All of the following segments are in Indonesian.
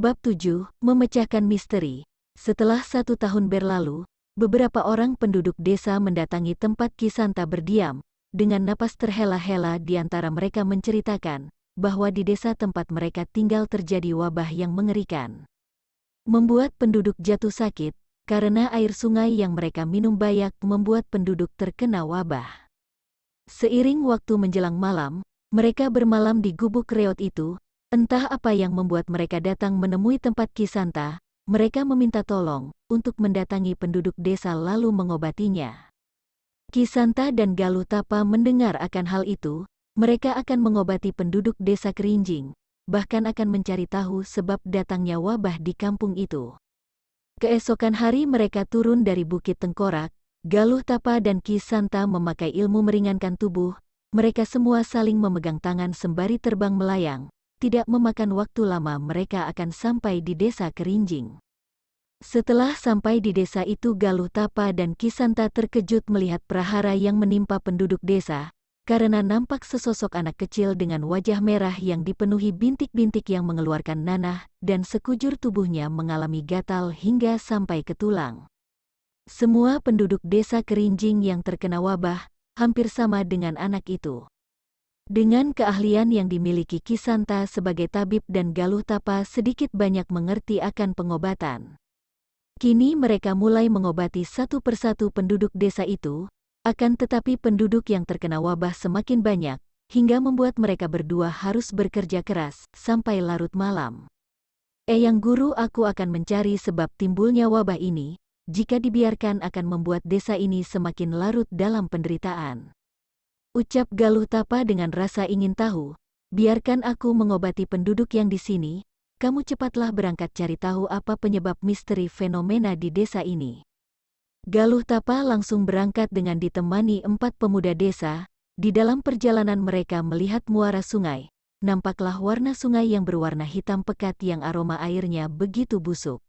Bab 7, Memecahkan Misteri. Setelah 1 tahun berlalu, beberapa orang penduduk desa mendatangi tempat Kisanta berdiam. Dengan napas terhela-hela di antara mereka menceritakan bahwa di desa tempat mereka tinggal terjadi wabah yang mengerikan. Membuat penduduk jatuh sakit, karena air sungai yang mereka minum banyak membuat penduduk terkena wabah. Seiring waktu menjelang malam, mereka bermalam di gubuk reot itu. Entah apa yang membuat mereka datang menemui tempat Kisanta. Mereka meminta tolong untuk mendatangi penduduk desa lalu mengobatinya. Kisanta dan Galuh Tapa mendengar akan hal itu. Mereka akan mengobati penduduk desa Kerinjing, bahkan akan mencari tahu sebab datangnya wabah di kampung itu. Keesokan hari mereka turun dari Bukit Tengkorak. Galuh Tapa dan Kisanta memakai ilmu meringankan tubuh. Mereka semua saling memegang tangan sembari terbang melayang. Tidak memakan waktu lama mereka akan sampai di desa Kerinjing. Setelah sampai di desa itu Galuh Tapa dan Kisanta terkejut melihat prahara yang menimpa penduduk desa, karena nampak sesosok anak kecil dengan wajah merah yang dipenuhi bintik-bintik yang mengeluarkan nanah, dan sekujur tubuhnya mengalami gatal hingga sampai ke tulang. Semua penduduk desa Kerinjing yang terkena wabah, hampir sama dengan anak itu. Dengan keahlian yang dimiliki Kisanta sebagai tabib dan Galuh Tapa sedikit banyak mengerti akan pengobatan. Kini mereka mulai mengobati satu persatu penduduk desa itu, akan tetapi penduduk yang terkena wabah semakin banyak, hingga membuat mereka berdua harus bekerja keras sampai larut malam. Eyang Guru, aku akan mencari sebab timbulnya wabah ini. Jika dibiarkan akan membuat desa ini semakin larut dalam penderitaan. Ucap Galuh Tapa dengan rasa ingin tahu, biarkan aku mengobati penduduk yang di sini, kamu cepatlah berangkat cari tahu apa penyebab misteri fenomena di desa ini. Galuh Tapa langsung berangkat dengan ditemani 4 pemuda desa. Di dalam perjalanan mereka melihat muara sungai, nampaklah warna sungai yang berwarna hitam pekat yang aroma airnya begitu busuk.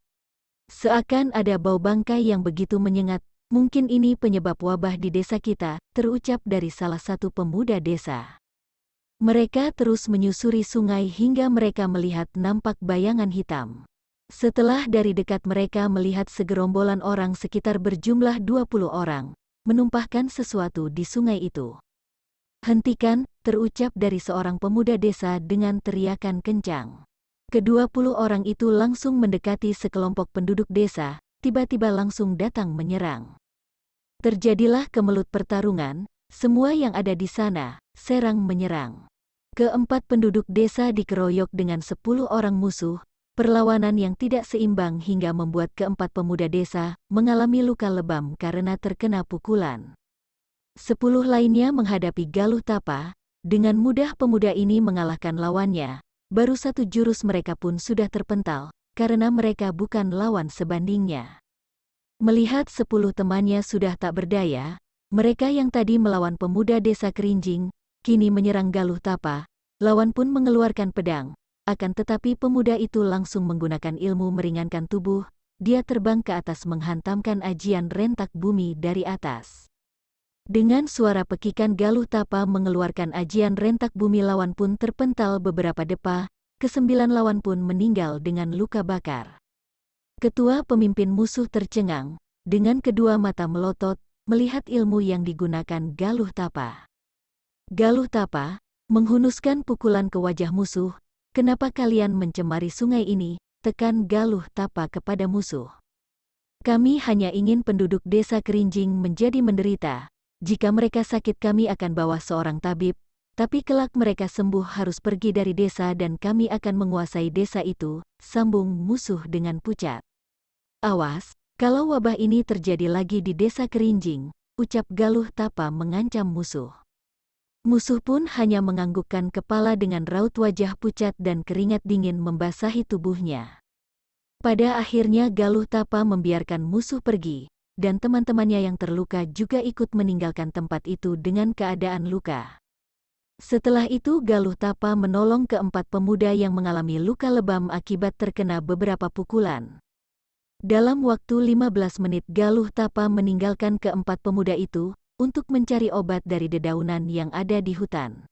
Seakan ada bau bangkai yang begitu menyengat. Mungkin ini penyebab wabah di desa kita, terucap dari salah satu pemuda desa. Mereka terus menyusuri sungai hingga mereka melihat nampak bayangan hitam. Setelah dari dekat mereka melihat segerombolan orang sekitar berjumlah 20 orang, menumpahkan sesuatu di sungai itu. Hentikan, terucap dari seorang pemuda desa dengan teriakan kencang. Ke-20 orang itu langsung mendekati sekelompok penduduk desa. Tiba-tiba langsung datang menyerang. Terjadilah kemelut pertarungan, semua yang ada di sana, serang menyerang. Keempat penduduk desa dikeroyok dengan 10 orang musuh, perlawanan yang tidak seimbang hingga membuat keempat pemuda desa mengalami luka lebam karena terkena pukulan. 10 lainnya menghadapi Galuh Tapa, dengan mudah pemuda ini mengalahkan lawannya, baru 1 jurus mereka pun sudah terpental. Karena mereka bukan lawan sebandingnya. Melihat 10 temannya sudah tak berdaya, mereka yang tadi melawan pemuda desa Kerinjing, kini menyerang Galuh Tapa. Lawan pun mengeluarkan pedang, akan tetapi pemuda itu langsung menggunakan ilmu meringankan tubuh, dia terbang ke atas menghantamkan ajian rentak bumi dari atas. Dengan suara pekikan Galuh Tapa mengeluarkan ajian rentak bumi, lawan pun terpental beberapa depa. Ke-9 lawan pun meninggal dengan luka bakar. Ketua pemimpin musuh tercengang, dengan kedua mata melotot, melihat ilmu yang digunakan Galuh Tapa. Galuh Tapa menghunuskan pukulan ke wajah musuh. Kenapa kalian mencemari sungai ini? Tekan Galuh Tapa kepada musuh. Kami hanya ingin penduduk desa Kerinjing menjadi menderita. Jika mereka sakit kami akan bawa seorang tabib. Tapi kelak mereka sembuh harus pergi dari desa dan kami akan menguasai desa itu, sambung musuh dengan pucat. Awas, kalau wabah ini terjadi lagi di desa Kerinjing, ucap Galuh Tapa mengancam musuh. Musuh pun hanya menganggukkan kepala dengan raut wajah pucat dan keringat dingin membasahi tubuhnya. Pada akhirnya Galuh Tapa membiarkan musuh pergi, dan teman-temannya yang terluka juga ikut meninggalkan tempat itu dengan keadaan luka. Setelah itu Galuh Tapa menolong keempat pemuda yang mengalami luka lebam akibat terkena beberapa pukulan. Dalam waktu 15 menit Galuh Tapa meninggalkan keempat pemuda itu, untuk mencari obat dari dedaunan yang ada di hutan.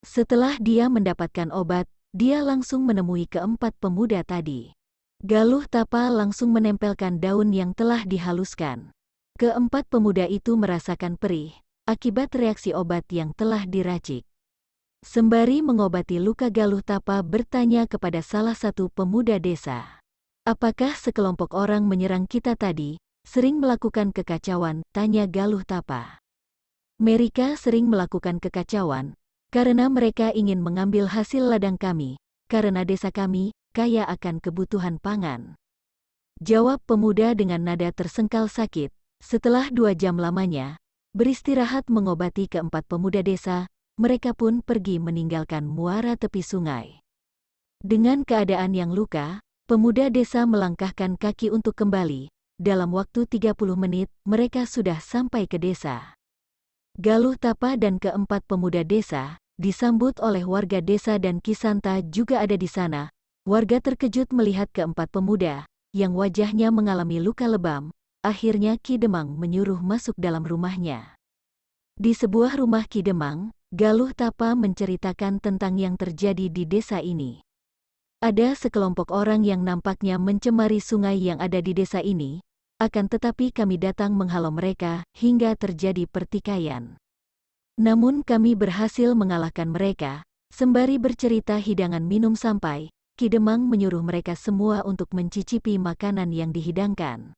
Setelah dia mendapatkan obat, dia langsung menemui keempat pemuda tadi. Galuh Tapa langsung menempelkan daun yang telah dihaluskan. Keempat pemuda itu merasakan perih akibat reaksi obat yang telah diracik. Sembari mengobati luka, Galuh Tapa bertanya kepada salah satu pemuda desa. "Apakah sekelompok orang menyerang kita tadi, sering melakukan kekacauan?" tanya Galuh Tapa. "Mereka sering melakukan kekacauan karena mereka ingin mengambil hasil ladang kami, karena desa kami kaya akan kebutuhan pangan," jawab pemuda dengan nada tersengkal sakit. Setelah 2 jam lamanya beristirahat mengobati keempat pemuda desa, mereka pun pergi meninggalkan muara tepi sungai. Dengan keadaan yang luka, pemuda desa melangkahkan kaki untuk kembali. Dalam waktu 30 menit, mereka sudah sampai ke desa. Galuh Tapa dan keempat pemuda desa disambut oleh warga desa dan Ki Santa juga ada di sana. Warga terkejut melihat keempat pemuda yang wajahnya mengalami luka lebam. Akhirnya Ki Demang menyuruh masuk dalam rumahnya. Di sebuah rumah Ki Demang, Galuh Tapa menceritakan tentang yang terjadi di desa ini. "Ada sekelompok orang yang nampaknya mencemari sungai yang ada di desa ini, akan tetapi kami datang menghalau mereka hingga terjadi pertikaian. Namun kami berhasil mengalahkan mereka." Sembari bercerita hidangan minum sampai, Ki Demang menyuruh mereka semua untuk mencicipi makanan yang dihidangkan.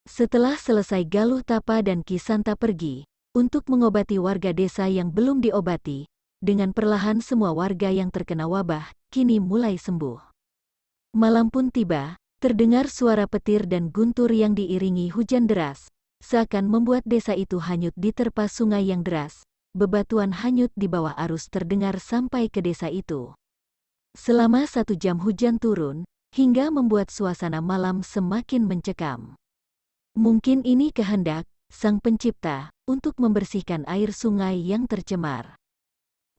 Setelah selesai, Galuh Tapa dan Ki Santa pergi untuk mengobati warga desa yang belum diobati. Dengan perlahan semua warga yang terkena wabah kini mulai sembuh. Malam pun tiba, terdengar suara petir dan guntur yang diiringi hujan deras, seakan membuat desa itu hanyut diterpa sungai yang deras. Bebatuan hanyut di bawah arus terdengar sampai ke desa itu. Selama 1 jam hujan turun, hingga membuat suasana malam semakin mencekam. Mungkin ini kehendak Sang Pencipta untuk membersihkan air sungai yang tercemar,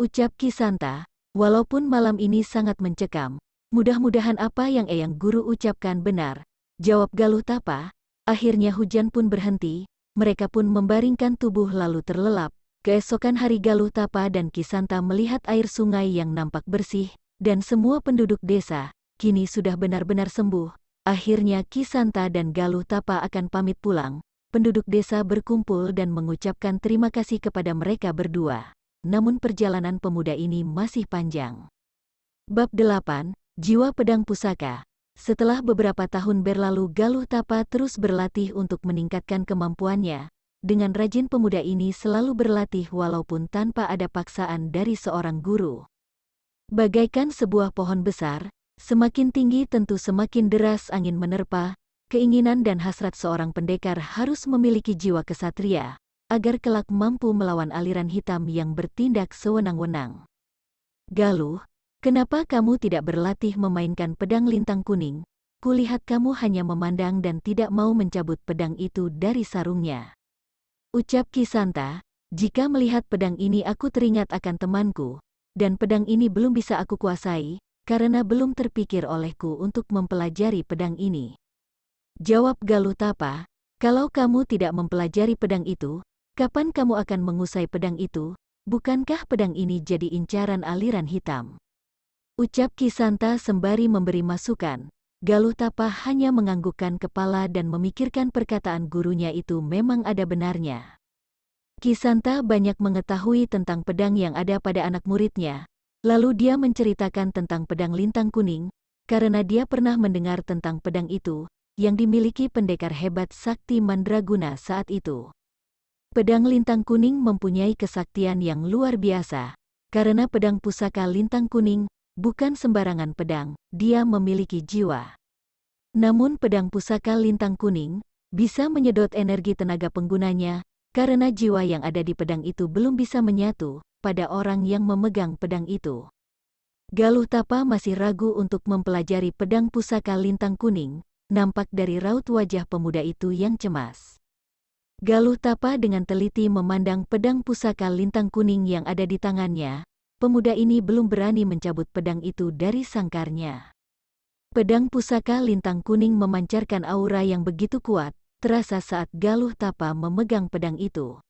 ucap Ki Santa. Walaupun malam ini sangat mencekam, mudah-mudahan apa yang Eyang Guru ucapkan benar, jawab Galuh Tapa. Akhirnya hujan pun berhenti, mereka pun membaringkan tubuh lalu terlelap. Keesokan hari Galuh Tapa dan Ki Santa melihat air sungai yang nampak bersih, dan semua penduduk desa kini sudah benar-benar sembuh. Akhirnya Ki Santa dan Galuh Tapa akan pamit pulang. Penduduk desa berkumpul dan mengucapkan terima kasih kepada mereka berdua. Namun perjalanan pemuda ini masih panjang. Bab 8, Jiwa Pedang Pusaka. Setelah beberapa tahun berlalu, Galuh Tapa terus berlatih untuk meningkatkan kemampuannya. Dengan rajin pemuda ini selalu berlatih walaupun tanpa ada paksaan dari seorang guru. Bagaikan sebuah pohon besar, semakin tinggi tentu semakin deras angin menerpa. Keinginan dan hasrat seorang pendekar harus memiliki jiwa kesatria, agar kelak mampu melawan aliran hitam yang bertindak sewenang-wenang. "Galuh, kenapa kamu tidak berlatih memainkan pedang lintang kuning? Kulihat kamu hanya memandang dan tidak mau mencabut pedang itu dari sarungnya," ucap Ki Santa. "Jika melihat pedang ini aku teringat akan temanku. Dan pedang ini belum bisa aku kuasai, karena belum terpikir olehku untuk mempelajari pedang ini," jawab Galuh Tapa. "Kalau kamu tidak mempelajari pedang itu, kapan kamu akan mengusai pedang itu? Bukankah pedang ini jadi incaran aliran hitam?" ucap Ki Santa sembari memberi masukan. Galuh Tapa hanya menganggukkan kepala dan memikirkan perkataan gurunya itu memang ada benarnya. Ki Santa banyak mengetahui tentang pedang yang ada pada anak muridnya. Lalu dia menceritakan tentang pedang lintang kuning, karena dia pernah mendengar tentang pedang itu, yang dimiliki pendekar hebat sakti Mandraguna saat itu. Pedang lintang kuning mempunyai kesaktian yang luar biasa, karena pedang pusaka lintang kuning bukan sembarangan pedang, dia memiliki jiwa. Namun pedang pusaka lintang kuning bisa menyedot energi tenaga penggunanya, karena jiwa yang ada di pedang itu belum bisa menyatu pada orang yang memegang pedang itu. Galuh Tapa masih ragu untuk mempelajari pedang pusaka lintang kuning, nampak dari raut wajah pemuda itu yang cemas. Galuh Tapa dengan teliti memandang pedang pusaka lintang kuning yang ada di tangannya. Pemuda ini belum berani mencabut pedang itu dari sangkarnya. Pedang pusaka lintang kuning memancarkan aura yang begitu kuat, terasa saat Galuh Tapa memegang pedang itu.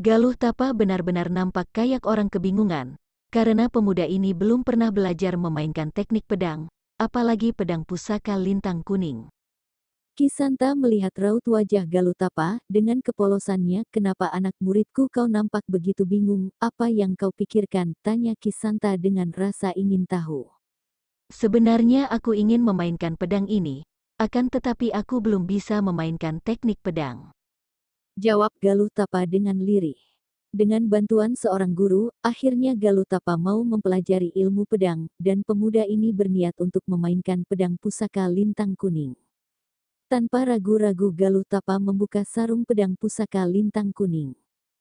Galuh Tapa benar-benar nampak kayak orang kebingungan. karena pemuda ini belum pernah belajar memainkan teknik pedang, apalagi pedang pusaka lintang kuning. Kisanta melihat raut wajah Galutapa, dengan kepolosannya, "Kenapa anak muridku kau nampak begitu bingung, apa yang kau pikirkan?" tanya Kisanta dengan rasa ingin tahu. Sebenarnya aku ingin memainkan pedang ini, akan tetapi aku belum bisa memainkan teknik pedang. Jawab Galutapa dengan lirih. Dengan bantuan seorang guru, akhirnya Galutapa mau mempelajari ilmu pedang, dan pemuda ini berniat untuk memainkan pedang pusaka lintang kuning. Tanpa ragu-ragu Galutapa membuka sarung pedang pusaka lintang kuning.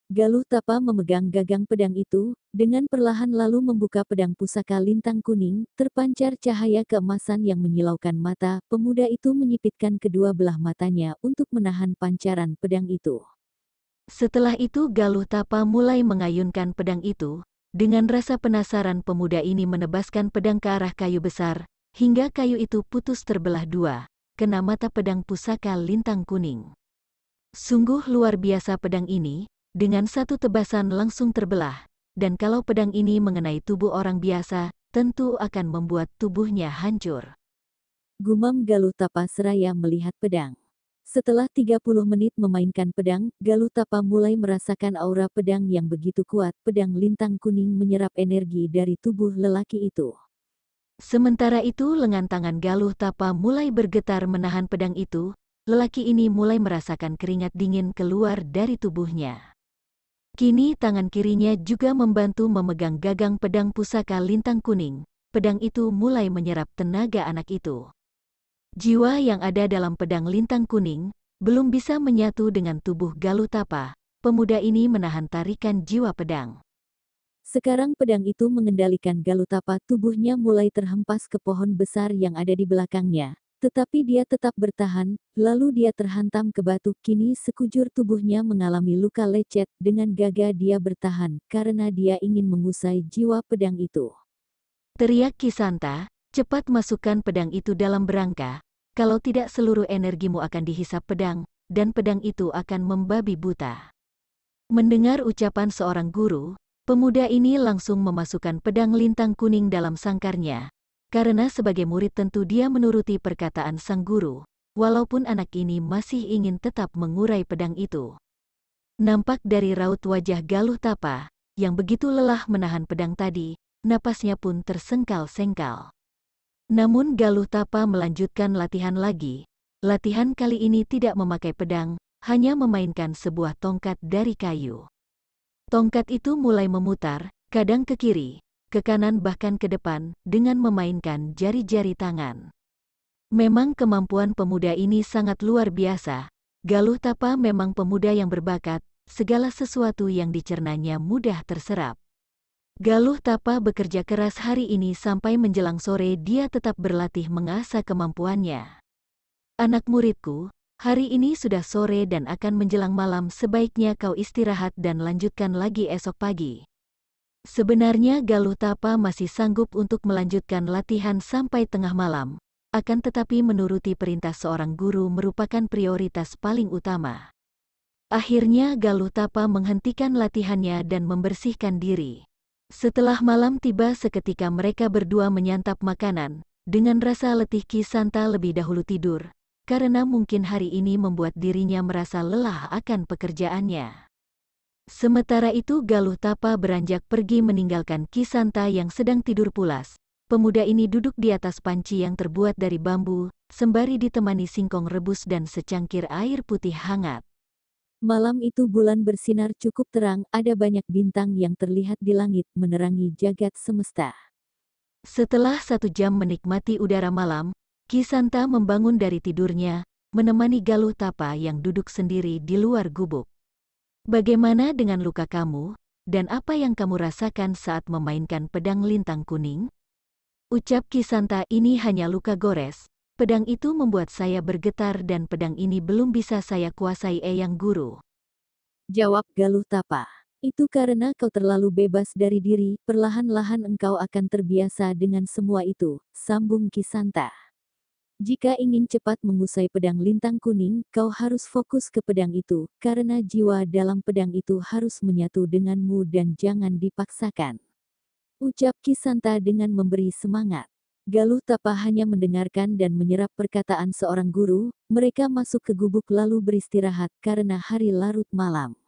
Galutapa memegang gagang pedang itu, dengan perlahan lalu membuka pedang pusaka lintang kuning, terpancar cahaya keemasan yang menyilaukan mata, pemuda itu menyipitkan kedua belah matanya untuk menahan pancaran pedang itu. Setelah itu Galuh Tapa mulai mengayunkan pedang itu, dengan rasa penasaran pemuda ini menebaskan pedang ke arah kayu besar, hingga kayu itu putus terbelah dua, kena mata pedang pusaka lintang kuning. Sungguh luar biasa pedang ini, dengan satu tebasan langsung terbelah, dan kalau pedang ini mengenai tubuh orang biasa, tentu akan membuat tubuhnya hancur. Gumam Galutapa seraya melihat pedang. Setelah 30 menit memainkan pedang, Galutapa mulai merasakan aura pedang yang begitu kuat. Pedang lintang kuning menyerap energi dari tubuh lelaki itu. Sementara itu lengan tangan Galuh Tapa mulai bergetar menahan pedang itu, lelaki ini mulai merasakan keringat dingin keluar dari tubuhnya. Kini tangan kirinya juga membantu memegang gagang pedang pusaka lintang kuning, pedang itu mulai menyerap tenaga anak itu. Jiwa yang ada dalam pedang lintang kuning, belum bisa menyatu dengan tubuh Galuh Tapa, pemuda ini menahan tarikan jiwa pedang. Sekarang pedang itu mengendalikan Galutapa, tubuhnya mulai terhempas ke pohon besar yang ada di belakangnya. Tetapi dia tetap bertahan, lalu dia terhantam ke batu. Kini sekujur tubuhnya mengalami luka lecet, dengan gagah dia bertahan, karena dia ingin mengusai jiwa pedang itu. Teriak Kisanta, cepat masukkan pedang itu dalam berangka, kalau tidak seluruh energimu akan dihisap pedang, dan pedang itu akan membabi buta. Mendengar ucapan seorang guru, pemuda ini langsung memasukkan pedang lintang kuning dalam sangkarnya, karena sebagai murid tentu dia menuruti perkataan sang guru, walaupun anak ini masih ingin tetap mengurai pedang itu. Nampak dari raut wajah Galuh Tapa, yang begitu lelah menahan pedang tadi, napasnya pun tersengkal-sengkal. Namun Galuh Tapa melanjutkan latihan lagi. Latihan kali ini tidak memakai pedang, hanya memainkan sebuah tongkat dari kayu. Tongkat itu mulai memutar, kadang ke kiri, ke kanan bahkan ke depan, dengan memainkan jari-jari tangan. Memang kemampuan pemuda ini sangat luar biasa. Galuh Tapa memang pemuda yang berbakat, segala sesuatu yang dicernanya mudah terserap. Galuh Tapa bekerja keras hari ini sampai menjelang sore dia tetap berlatih mengasah kemampuannya. Anak muridku, hari ini sudah sore dan akan menjelang malam, sebaiknya kau istirahat dan lanjutkan lagi esok pagi. Sebenarnya Galuh Tapa masih sanggup untuk melanjutkan latihan sampai tengah malam, akan tetapi menuruti perintah seorang guru merupakan prioritas paling utama. Akhirnya Galuh Tapa menghentikan latihannya dan membersihkan diri. Setelah malam tiba seketika mereka berdua menyantap makanan, dengan rasa letih Kisanta lebih dahulu tidur, karena mungkin hari ini membuat dirinya merasa lelah akan pekerjaannya. Sementara itu Galuh Tapa beranjak pergi meninggalkan Kisanta yang sedang tidur pulas. Pemuda ini duduk di atas panci yang terbuat dari bambu, sembari ditemani singkong rebus dan secangkir air putih hangat. Malam itu bulan bersinar cukup terang, ada banyak bintang yang terlihat di langit menerangi jagat semesta. Setelah 1 jam menikmati udara malam, Kisanta membangun dari tidurnya, menemani Galuh Tapa yang duduk sendiri di luar gubuk. Bagaimana dengan luka kamu, dan apa yang kamu rasakan saat memainkan pedang lintang kuning? Ucap Kisanta, ini hanya luka gores, pedang itu membuat saya bergetar dan pedang ini belum bisa saya kuasai Eyang Guru. Jawab Galuh Tapa. Itu karena kau terlalu bebas dari diri, perlahan-lahan engkau akan terbiasa dengan semua itu, sambung Kisanta. Jika ingin cepat mengusai pedang lintang kuning, kau harus fokus ke pedang itu, karena jiwa dalam pedang itu harus menyatu denganmu dan jangan dipaksakan. ucap Kisanta dengan memberi semangat. Galuh Tapa hanya mendengarkan dan menyerap perkataan seorang guru. Mereka masuk ke gubuk lalu beristirahat karena hari larut malam.